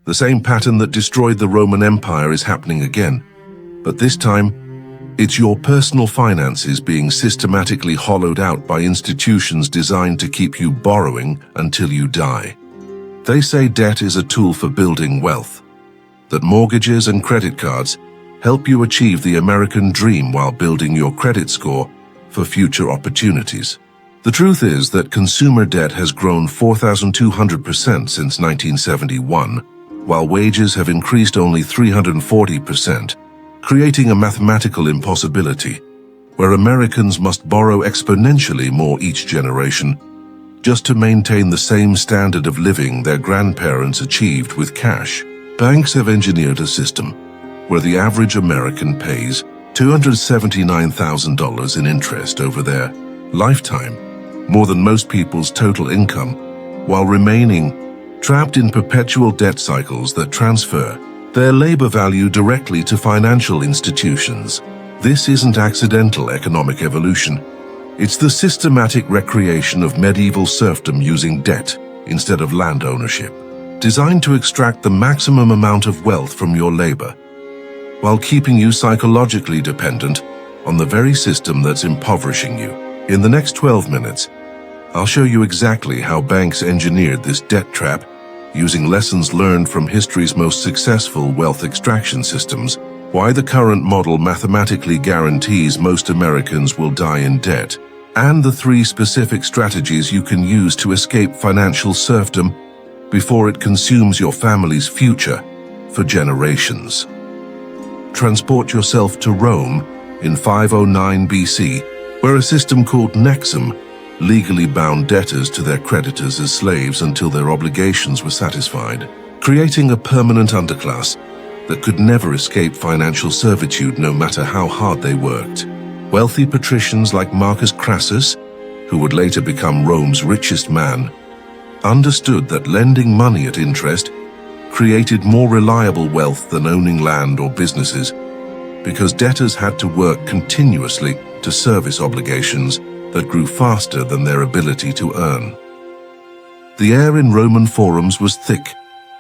The same pattern that destroyed the Roman Empire is happening again, but this time, it's your personal finances being systematically hollowed out by institutions designed to keep you borrowing until you die. They say debt is a tool for building wealth, that mortgages and credit cards help you achieve the American dream while building your credit score for future opportunities. The truth is that consumer debt has grown 4,200% since 1971, while wages have increased only 340%, creating a mathematical impossibility where Americans must borrow exponentially more each generation just to maintain the same standard of living their grandparents achieved with cash. Banks have engineered a system where the average American pays $279,000 in interest over their lifetime, more than most people's total income, while remaining trapped in perpetual debt cycles that transfer their labor value directly to financial institutions. This isn't accidental economic evolution. It's the systematic recreation of medieval serfdom using debt instead of land ownership, designed to extract the maximum amount of wealth from your labor, while keeping you psychologically dependent on the very system that's impoverishing you. In the next 12 minutes, I'll show you exactly how banks engineered this debt trap using lessons learned from history's most successful wealth extraction systems, why the current model mathematically guarantees most Americans will die in debt, and the 3 specific strategies you can use to escape financial serfdom before it consumes your family's future for generations. Transport yourself to Rome in 509 BC, where a system called nexum legally bound debtors to their creditors as slaves until their obligations were satisfied, creating a permanent underclass that could never escape financial servitude no matter how hard they worked. Wealthy patricians like Marcus Crassus, who would later become Rome's richest man, understood that lending money at interest created more reliable wealth than owning land or businesses, because debtors had to work continuously to service obligations that grew faster than their ability to earn. The air in Roman forums was thick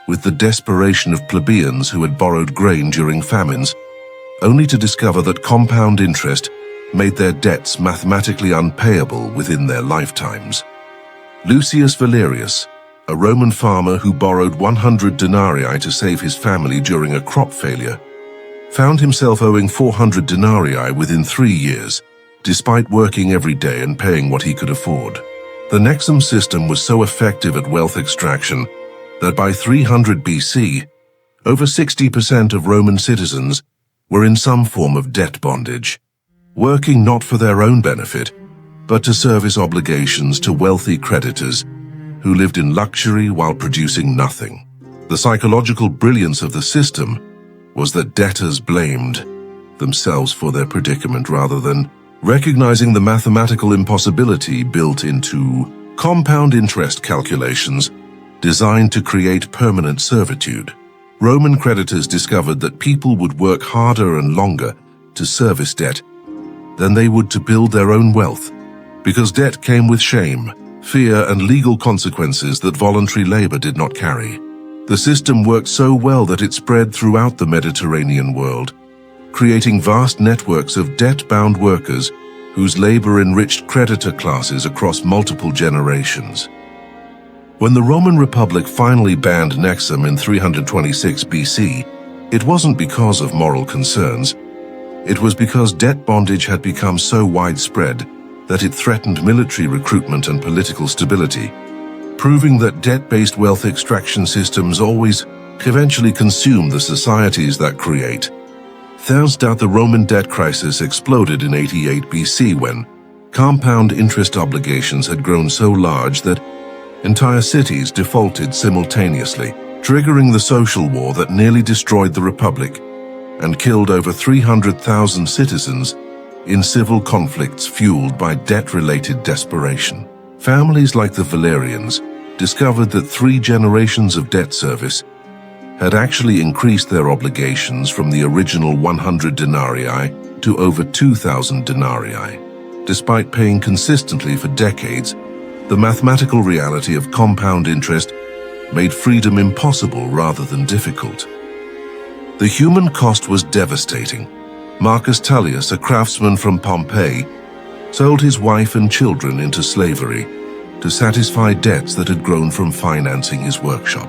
with the desperation of plebeians who had borrowed grain during famines, only to discover that compound interest made their debts mathematically unpayable within their lifetimes. Lucius Valerius, a Roman farmer who borrowed 100 denarii to save his family during a crop failure, found himself owing 400 denarii within 3 years, despite working every day and paying what he could afford. The nexum system was so effective at wealth extraction that by 300 BC, over 60% of Roman citizens were in some form of debt bondage, working not for their own benefit, but to service obligations to wealthy creditors who lived in luxury while producing nothing. The psychological brilliance of the system was that debtors blamed themselves for their predicament rather than recognizing the mathematical impossibility built into compound interest calculations designed to create permanent servitude. Roman creditors discovered that people would work harder and longer to service debt than they would to build their own wealth, because debt came with shame, fear, and legal consequences that voluntary labor did not carry. The system worked so well that it spread throughout the Mediterranean world, creating vast networks of debt-bound workers whose labor enriched creditor classes across multiple generations. When the Roman Republic finally banned nexum in 326 BC, it wasn't because of moral concerns. It was because debt bondage had become so widespread that it threatened military recruitment and political stability, proving that debt-based wealth extraction systems always eventually consume the societies that create. Turns out the Roman debt crisis exploded in 88 BC when compound interest obligations had grown so large that entire cities defaulted simultaneously, triggering the social war that nearly destroyed the Republic and killed over 300,000 citizens in civil conflicts fueled by debt-related desperation. Families like the Valerians discovered that 3 generations of debt service had actually increased their obligations from the original 100 denarii to over 2,000 denarii. Despite paying consistently for decades, the mathematical reality of compound interest made freedom impossible rather than difficult. The human cost was devastating. Marcus Tullius, a craftsman from Pompeii, sold his wife and children into slavery to satisfy debts that had grown from financing his workshop,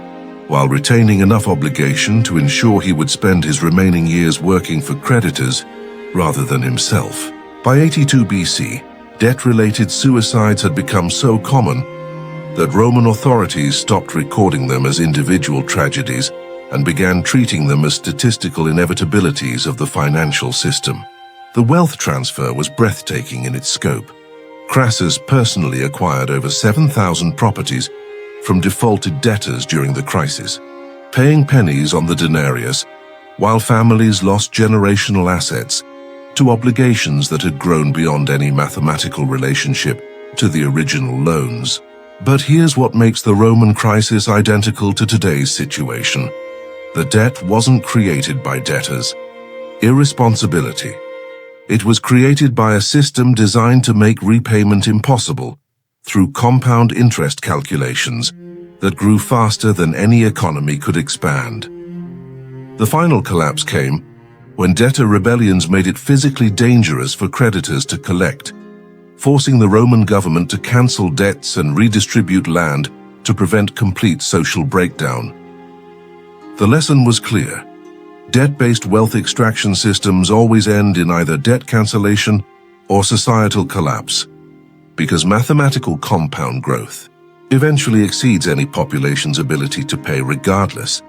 while retaining enough obligation to ensure he would spend his remaining years working for creditors rather than himself. By 82 BC, debt-related suicides had become so common that Roman authorities stopped recording them as individual tragedies and began treating them as statistical inevitabilities of the financial system. The wealth transfer was breathtaking in its scope. Crassus personally acquired over 7,000 properties from defaulted debtors during the crisis, paying pennies on the denarius, while families lost generational assets to obligations that had grown beyond any mathematical relationship to the original loans. But here's what makes the Roman crisis identical to today's situation. The debt wasn't created by debtors. Irresponsibility. It was created by a system designed to make repayment impossible through compound interest calculations that grew faster than any economy could expand. The final collapse came when debtor rebellions made it physically dangerous for creditors to collect, forcing the Roman government to cancel debts and redistribute land to prevent complete social breakdown. The lesson was clear. Debt-based wealth extraction systems always end in either debt cancellation or societal collapse, because mathematical compound growth eventually exceeds any population's ability to pay, regardless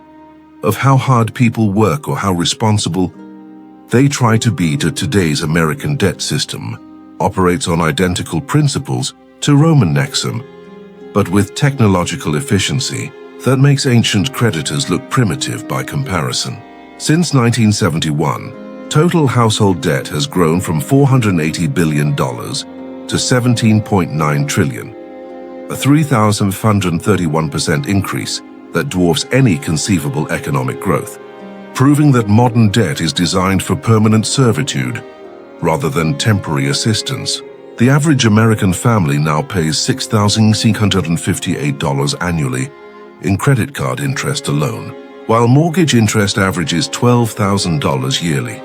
of how hard people work or how responsible they try to be. Today's American debt system operates on identical principles to Roman nexum, but with technological efficiency that makes ancient creditors look primitive by comparison. Since 1971, total household debt has grown from $480 billion to $17.9 trillion, a 3,531% increase that dwarfs any conceivable economic growth, proving that modern debt is designed for permanent servitude rather than temporary assistance. The average American family now pays $6,658 annually in credit card interest alone, while mortgage interest averages $12,000 yearly,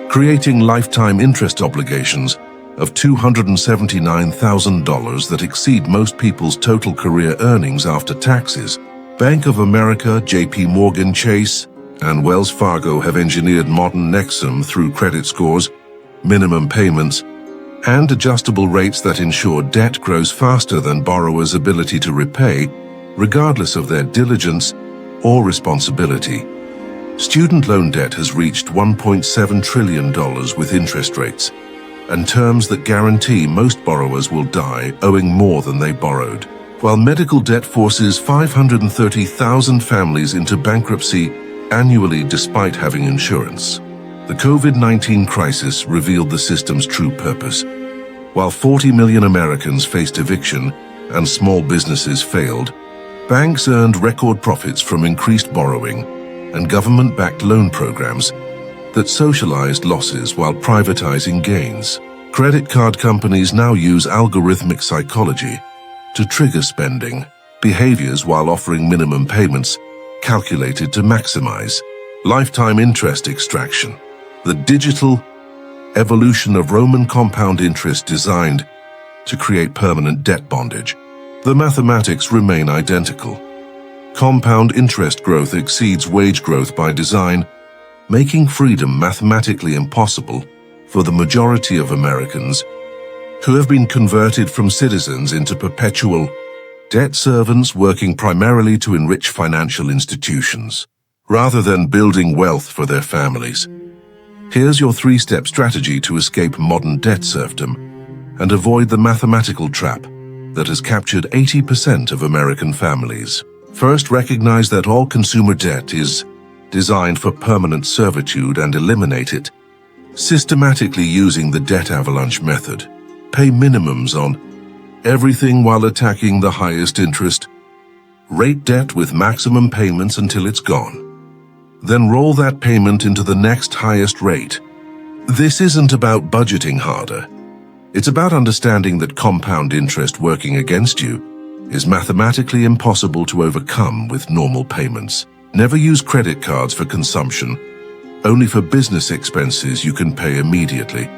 creating lifetime interest obligations of $279,000 that exceed most people's total career earnings after taxes. Bank of America, JP Morgan Chase, and Wells Fargo have engineered modern nexum through credit scores, minimum payments, and adjustable rates that ensure debt grows faster than borrowers' ability to repay, regardless of their diligence or responsibility. Student loan debt has reached $1.7 trillion with interest rates and terms that guarantee most borrowers will die owing more than they borrowed, while medical debt forces 530,000 families into bankruptcy annually despite having insurance. The COVID-19 crisis revealed the system's true purpose. While 40 million Americans faced eviction and small businesses failed, banks earned record profits from increased borrowing and government-backed loan programs that socialized losses while privatizing gains. Credit card companies now use algorithmic psychology to trigger spending behaviors while offering minimum payments calculated to maximize lifetime interest extraction. The digital evolution of Roman compound interest designed to create permanent debt bondage. The mathematics remain identical. Compound interest growth exceeds wage growth by design, making freedom mathematically impossible for the majority of Americans who have been converted from citizens into perpetual debt servants working primarily to enrich financial institutions, rather than building wealth for their families. Here's your 3-step strategy to escape modern debt serfdom and avoid the mathematical trap that has captured 80% of American families. First, recognize that all consumer debt is designed for permanent servitude and eliminate it, systematically using the debt avalanche method. Pay minimums on everything while attacking the highest interest. Rate debt with maximum payments until it's gone. Then roll that payment into the next highest rate. This isn't about budgeting harder. It's about understanding that compound interest working against you is mathematically impossible to overcome with normal payments. Never use credit cards for consumption. Only for business expenses you can pay immediately,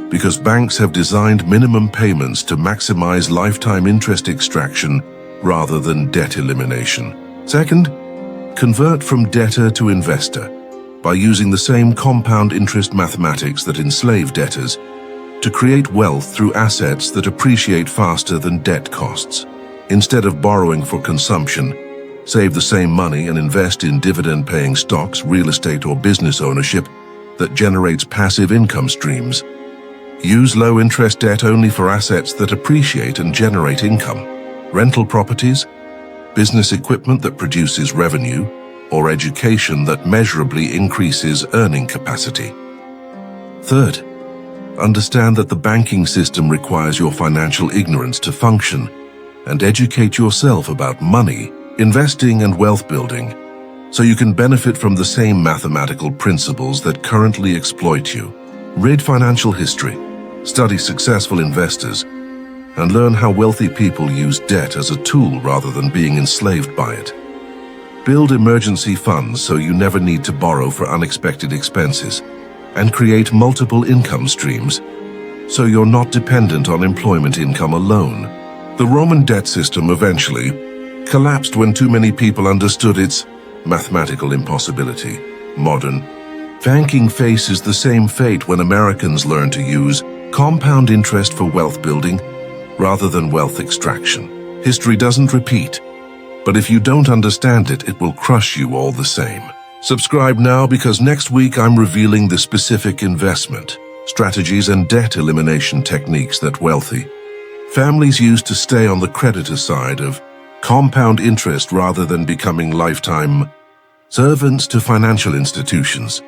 because banks have designed minimum payments to maximize lifetime interest extraction rather than debt elimination. Second, convert from debtor to investor by using the same compound interest mathematics that enslave debtors to create wealth through assets that appreciate faster than debt costs. Instead of borrowing for consumption, save the same money and invest in dividend-paying stocks, real estate, or business ownership that generates passive income streams. Use low-interest debt only for assets that appreciate and generate income. Rental properties, business equipment that produces revenue, or education that measurably increases earning capacity. Third, understand that the banking system requires your financial ignorance to function, and educate yourself about money, investing, and wealth building, so you can benefit from the same mathematical principles that currently exploit you. Read financial history, study successful investors, and learn how wealthy people use debt as a tool rather than being enslaved by it. Build emergency funds so you never need to borrow for unexpected expenses, and create multiple income streams so you're not dependent on employment income alone. The Roman debt system eventually collapsed when too many people understood its mathematical impossibility. Modern banking faces the same fate when Americans learn to use compound interest for wealth building rather than wealth extraction. History doesn't repeat, but if you don't understand it, it will crush you all the same. Subscribe now, because next week I'm revealing the specific investment strategies and debt elimination techniques that wealthy families use to stay on the creditor side of compound interest rather than becoming lifetime servants to financial institutions.